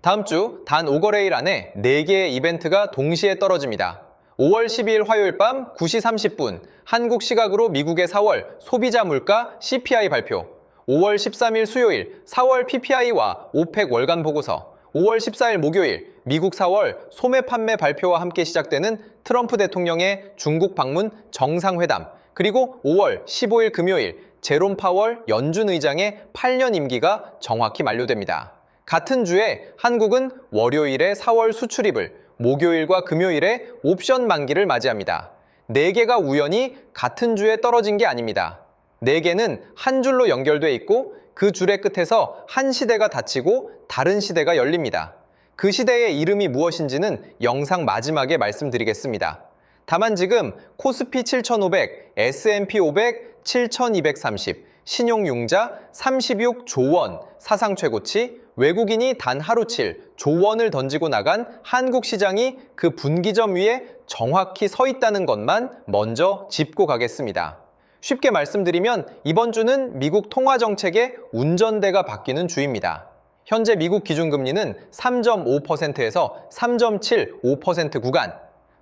다음 주 단 5거래일 안에 4개의 이벤트가 동시에 떨어집니다. 5월 12일 화요일 밤 9시 30분 한국 시각으로 미국의 4월 소비자 물가 CPI 발표, 5월 13일 수요일 4월 PPI와 오펙 월간 보고서, 5월 14일 목요일 미국 4월 소매 판매 발표와 함께 시작되는 트럼프 대통령의 중국 방문 정상회담, 그리고 5월 15일 금요일 제롬 파월 연준 의장의 8년 임기가 정확히 만료됩니다. 같은 주에 한국은 월요일에 4월 수출입을, 목요일과 금요일에 옵션 만기를 맞이합니다. 4개가 우연히 같은 주에 떨어진 게 아닙니다. 4개는 한 줄로 연결돼 있고 그 줄의 끝에서 한 시대가 닫히고 다른 시대가 열립니다. 그 시대의 이름이 무엇인지는 영상 마지막에 말씀드리겠습니다. 다만 지금 코스피 7,500, S&P 500 7,230, 신용융자 36조 원 사상 최고치, 외국인이 단 하루칠 조 원을 던지고 나간 한국 시장이 그 분기점 위에 정확히 서 있다는 것만 먼저 짚고 가겠습니다. 쉽게 말씀드리면 이번 주는 미국 통화정책의 운전대가 바뀌는 주입니다. 현재 미국 기준금리는 3.5%에서 3.75% 구간,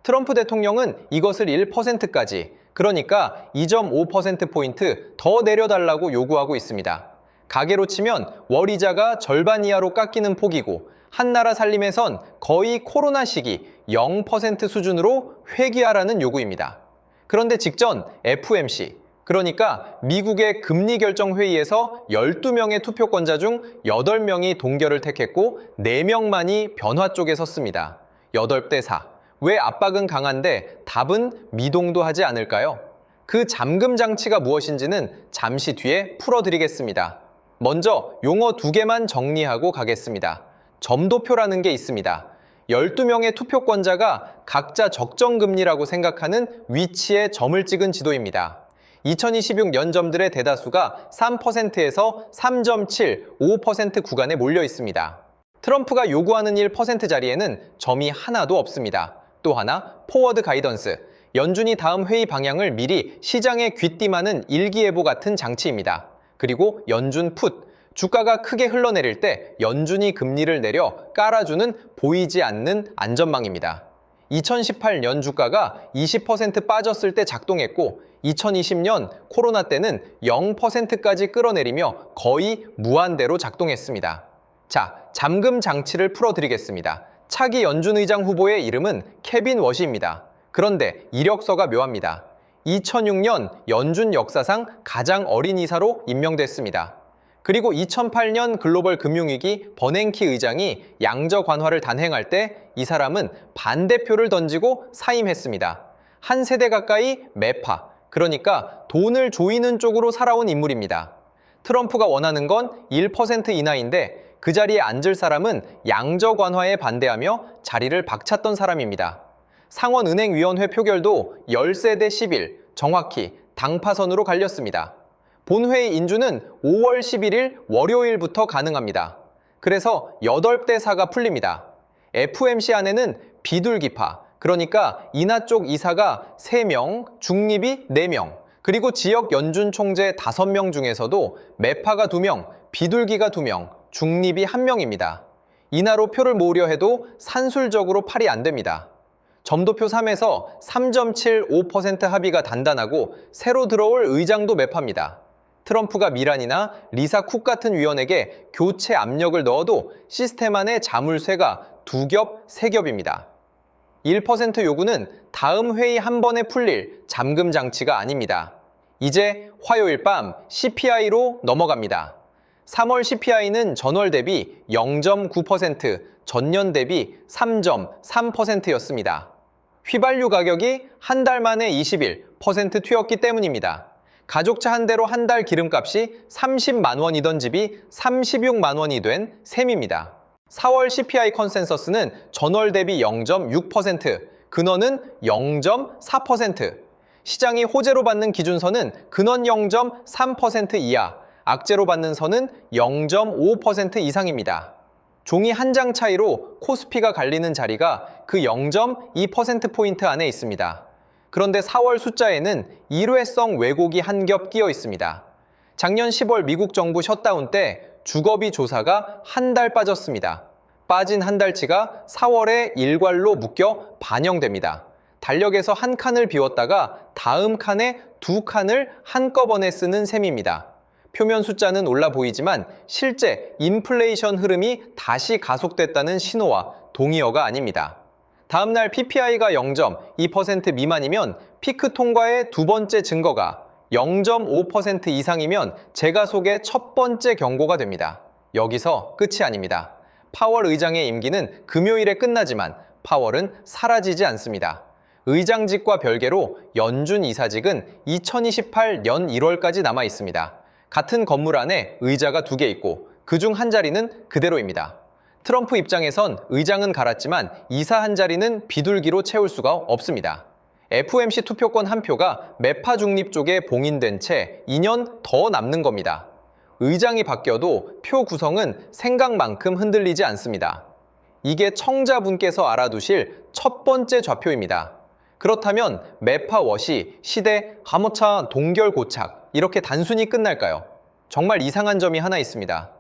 트럼프 대통령은 이것을 1%까지, 그러니까 2.5%포인트 더 내려달라고 요구하고 있습니다. 가계로 치면 월이자가 절반 이하로 깎이는 폭이고 한나라 살림에선 거의 코로나 시기 0% 수준으로 회귀하라는 요구입니다. 그런데 직전 FOMC, 그러니까 미국의 금리 결정 회의에서 12명의 투표권자 중 8명이 동결을 택했고 4명만이 변화 쪽에 섰습니다. 8대 4. 왜 압박은 강한데 답은 미동도 하지 않을까요? 그 잠금 장치가 무엇인지는 잠시 뒤에 풀어드리겠습니다. 먼저 용어 2개만 정리하고 가겠습니다. 점도표라는 게 있습니다. 12명의 투표권자가 각자 적정금리라고 생각하는 위치에 점을 찍은 지도입니다. 2026 연점들의 대다수가 3%에서 3.75% 구간에 몰려 있습니다. 트럼프가 요구하는 1% 자리에는 점이 하나도 없습니다. 또 하나, 포워드 가이던스, 연준이 다음 회의 방향을 미리 시장에 귀띔하는 일기예보 같은 장치입니다. 그리고 연준 풋, 주가가 크게 흘러내릴 때 연준이 금리를 내려 깔아주는 보이지 않는 안전망입니다. 2018년 주가가 20% 빠졌을 때 작동했고 2020년 코로나 때는 0%까지 끌어내리며 거의 무한대로 작동했습니다. 자, 잠금 장치를 풀어드리겠습니다. 차기 연준 의장 후보의 이름은 케빈 워시입니다. 그런데 이력서가 묘합니다. 2006년 연준 역사상 가장 어린 이사로 임명됐습니다. 그리고 2008년 글로벌 금융위기 버냉키 의장이 양적 완화를 단행할 때 이 사람은 반대표를 던지고 사임했습니다. 한 세대 가까이 매파, 그러니까 돈을 조이는 쪽으로 살아온 인물입니다. 트럼프가 원하는 건 1% 인하인데 그 자리에 앉을 사람은 양적 완화에 반대하며 자리를 박찼던 사람입니다. 상원은행위원회 표결도 10세 대 11, 정확히 당파선으로 갈렸습니다. 본회의 인주는 5월 11일 월요일부터 가능합니다. 그래서 8대 4가 풀립니다. FOMC 안에는 비둘기파, 그러니까 인하 쪽 이사가 3명, 중립이 4명, 그리고 지역 연준 총재 5명 중에서도 매파가 2명, 비둘기가 2명, 중립이 1명입니다. 인하로 표를 모으려 해도 산술적으로 팔이 안 됩니다. 점도표 3에서 3.75% 합의가 단단하고 새로 들어올 의장도 매파입니다. 트럼프가 미란이나 리사 쿡 같은 위원에게 교체 압력을 넣어도 시스템 안의 자물쇠가 2겹, 3겹입니다. 1% 요구는 다음 회의 한 번에 풀릴 잠금 장치가 아닙니다. 이제 화요일 밤 CPI로 넘어갑니다. 3월 CPI는 전월 대비 0.9%, 전년 대비 3.3%였습니다. 휘발유 가격이 한 달 만에 21% 튀었기 때문입니다. 가족차 한 대로 한 달 기름값이 30만 원이던 집이 36만 원이 된 셈입니다. 4월 CPI 컨센서스는 전월 대비 0.6%, 근원은 0.4%. 시장이 호재로 받는 기준선은 근원 0.3% 이하, 악재로 받는 선은 0.5% 이상입니다. 종이 한 장 차이로 코스피가 갈리는 자리가 그 0.2%포인트 안에 있습니다. 그런데 4월 숫자에는 일회성 왜곡이 한 겹 끼어 있습니다. 작년 10월 미국 정부 셧다운 때 주거비 조사가 한 달 빠졌습니다. 빠진 한 달치가 4월에 일괄로 묶여 반영됩니다. 달력에서 한 칸을 비웠다가 다음 칸에 두 칸을 한꺼번에 쓰는 셈입니다. 표면 숫자는 올라 보이지만 실제 인플레이션 흐름이 다시 가속됐다는 신호와 동의어가 아닙니다. 다음 날 PPI가 0.2% 미만이면 피크 통과의 두 번째 증거가 0.5% 이상이면 재가속의 첫 번째 경고가 됩니다. 여기서 끝이 아닙니다. 파월 의장의 임기는 금요일에 끝나지만 파월은 사라지지 않습니다. 의장직과 별개로 연준 이사직은 2028년 1월까지 남아 있습니다. 같은 건물 안에 의자가 2개 있고 그중 한 자리는 그대로입니다. 트럼프 입장에선 의장은 갈았지만 이사 한 자리는 비둘기로 채울 수가 없습니다. FOMC 투표권 한 표가 매파 중립 쪽에 봉인된 채 2년 더 남는 겁니다. 의장이 바뀌어도 표 구성은 생각만큼 흔들리지 않습니다. 이게 청자분께서 알아두실 첫 번째 좌표입니다. 그렇다면 매파 워시, 시대, 감호차, 동결 고착 이렇게 단순히 끝날까요? 정말 이상한 점이 하나 있습니다.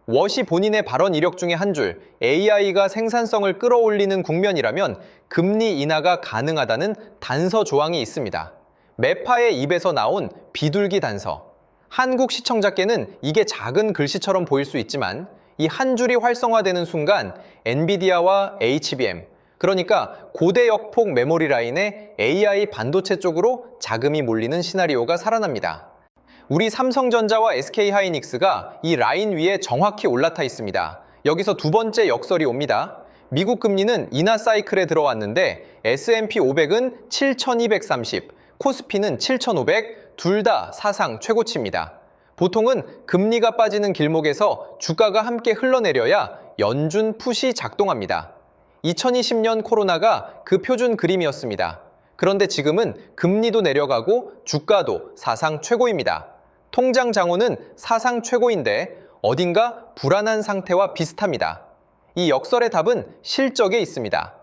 워시 본인의 발언 이력 중에 한 줄 AI가 생산성을 끌어올리는 국면이라면 금리 인하가 가능하다는 단서 조항이 있습니다. 매파의 입에서 나온 비둘기 단서. 한국 시청자께는 이게 작은 글씨처럼 보일 수 있지만 이 한 줄이 활성화되는 순간 엔비디아와 HBM, 그러니까 고대 역폭 메모리 라인에 AI 반도체 쪽으로 자금이 몰리는 시나리오가 살아납니다. 우리 삼성전자와 SK하이닉스가 이 라인 위에 정확히 올라타 있습니다. 여기서 두 번째 역설이 옵니다. 미국 금리는 인하 사이클에 들어왔는데 S&P 500은 7,230, 코스피는 7,500, 둘 다 사상 최고치입니다. 보통은 금리가 빠지는 길목에서 주가가 함께 흘러내려야 연준 풋이 작동합니다. 2020년 코로나가 그 표준 그림이었습니다. 그런데 지금은 금리도 내려가고 주가도 사상 최고입니다. 통장 장호는 사상 최고인데 어딘가 불안한 상태와 비슷합니다. 이 역설의 답은 실적에 있습니다.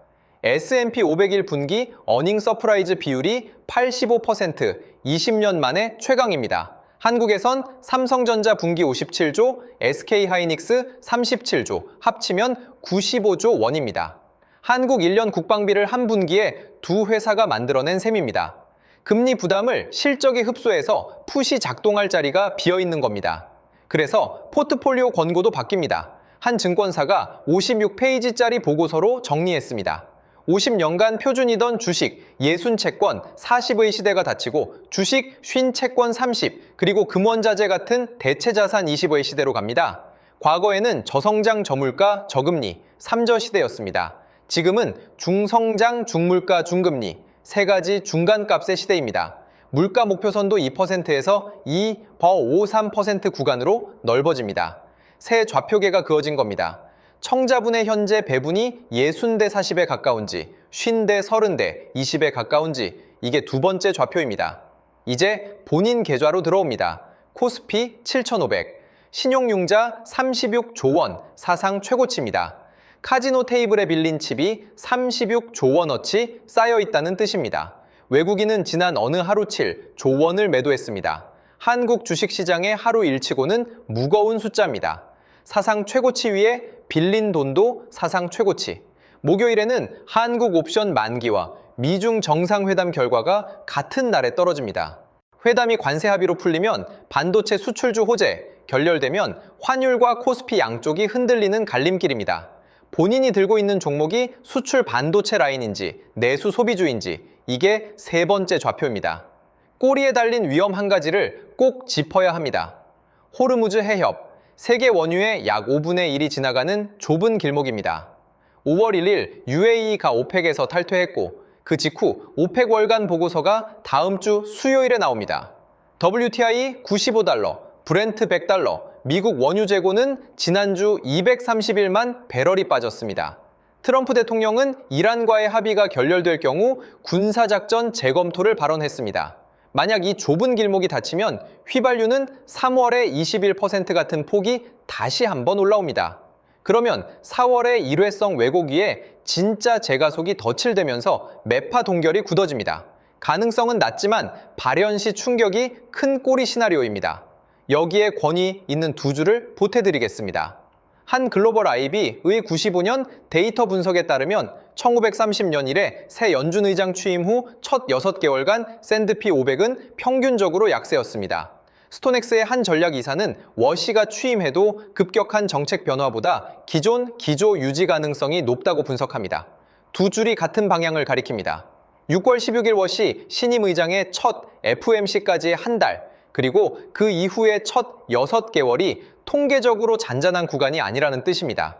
S&P 500일 분기 어닝 서프라이즈 비율이 85%, 20년 만에 최강입니다. 한국에선 삼성전자 분기 57조, SK하이닉스 37조, 합치면 95조 원입니다. 한국 1년 국방비를 한 분기에 두 회사가 만들어낸 셈입니다. 금리 부담을 실적에 흡수해서 풋이 작동할 자리가 비어있는 겁니다. 그래서 포트폴리오 권고도 바뀝니다. 한 증권사가 56페이지짜리 보고서로 정리했습니다. 50년간 표준이던 주식 60채권 40의 시대가 닫히고 주식 50채권 30, 그리고 금원자재 같은 대체자산 20의 시대로 갑니다. 과거에는 저성장 저물가 저금리 3저 시대였습니다. 지금은 중성장 중물가 중금리 세 가지 중간값의 시대입니다. 물가 목표선도 2%에서 2.53% 구간으로 넓어집니다. 새 좌표계가 그어진 겁니다. 청자분의 현재 배분이 60대 40에 가까운지 50대 30대 20에 가까운지 이게 두 번째 좌표입니다. 이제 본인 계좌로 들어옵니다. 코스피 7,500, 신용융자 36조 원 사상 최고치입니다. 카지노 테이블에 빌린 칩이 36조 원어치 쌓여있다는 뜻입니다. 외국인은 지난 어느 하루칠 조원을 매도했습니다. 한국 주식시장의 하루 일치고는 무거운 숫자입니다. 사상 최고치 위에 빌린 돈도 사상 최고치. 목요일에는 한국 옵션 만기와 미중 정상회담 결과가 같은 날에 떨어집니다. 회담이 관세 합의로 풀리면 반도체 수출주 호재, 결렬되면 환율과 코스피 양쪽이 흔들리는 갈림길입니다. 본인이 들고 있는 종목이 수출 반도체 라인인지 내수 소비주인지 이게 세 번째 좌표입니다. 꼬리에 달린 위험 한 가지를 꼭 짚어야 합니다. 호르무즈 해협, 세계 원유의 약 5분의 1이 지나가는 좁은 길목입니다. 5월 1일 UAE가 오펙에서 탈퇴했고 그 직후 오펙 월간 보고서가 다음 주 수요일에 나옵니다. WTI 95달러, 브렌트 100달러, 미국 원유 재고는 지난주 231만 배럴이 빠졌습니다. 트럼프 대통령은 이란과의 합의가 결렬될 경우 군사작전 재검토를 발언했습니다. 만약 이 좁은 길목이 닫히면 휘발유는 3월에 21% 같은 폭이 다시 한번 올라옵니다. 그러면 4월에 일회성 왜곡위에 진짜 재가속이 덧칠되면서 매파 동결이 굳어집니다. 가능성은 낮지만 발현 시 충격이 큰 꼬리 시나리오입니다. 여기에 권위 있는 두 줄을 보태드리겠습니다. 한 글로벌 IB의 95년 데이터 분석에 따르면 1930년 이래 새 연준 의장 취임 후 첫 6개월간 샌드피 500은 평균적으로 약세였습니다. 스톤엑스의 한 전략이사는 워시가 취임해도 급격한 정책 변화보다 기존 기조 유지 가능성이 높다고 분석합니다. 두 줄이 같은 방향을 가리킵니다. 6월 16일 워시 신임 의장의 첫 FOMC까지 한 달, 그리고 그 이후의 첫 6개월이 통계적으로 잔잔한 구간이 아니라는 뜻입니다.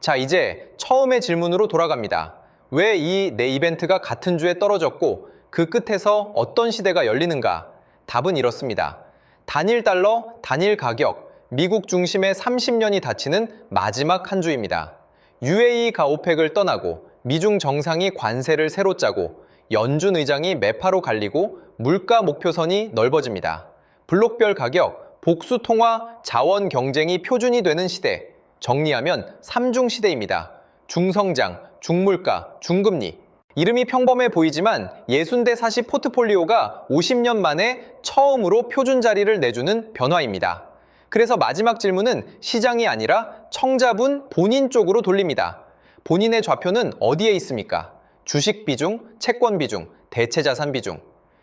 자, 이제 처음의 질문으로 돌아갑니다. 왜 이 네 이벤트가 같은 주에 떨어졌고 그 끝에서 어떤 시대가 열리는가? 답은 이렇습니다. 단일 달러, 단일 가격, 미국 중심의 30년이 닫히는 마지막 한 주입니다. UAE가 오펙을 떠나고 미중 정상이 관세를 새로 짜고 연준 의장이 매파로 갈리고 물가 목표선이 넓어집니다. 블록별 가격, 복수 통화, 자원 경쟁이 표준이 되는 시대. 정리하면 3중 시대입니다. 중성장, 중물가, 중금리. 이름이 평범해 보이지만 60대 40 포트폴리오가 50년 만에 처음으로 표준 자리를 내주는 변화입니다. 그래서 마지막 질문은 시장이 아니라 청자분 본인 쪽으로 돌립니다. 본인의 좌표는 어디에 있습니까? 주식 비중, 채권 비중, 대체 자산 비중.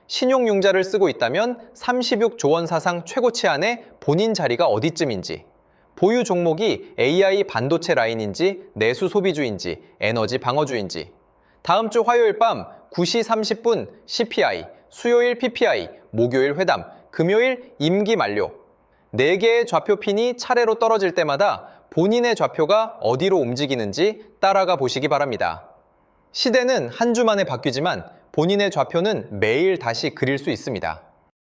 신용융자를 쓰고 있다면 36조 원 사상 최고치 안에 본인 자리가 어디쯤인지, 보유 종목이 AI 반도체 라인인지 내수 소비주인지 에너지 방어주인지. 다음 주 화요일 밤 9시 30분 CPI, 수요일 PPI, 목요일 회담, 금요일 임기 만료. 4개의 좌표핀이 차례로 떨어질 때마다 본인의 좌표가 어디로 움직이는지 따라가 보시기 바랍니다. 시대는 한 주 만에 바뀌지만 본인의 좌표는 매일 다시 그릴 수 있습니다.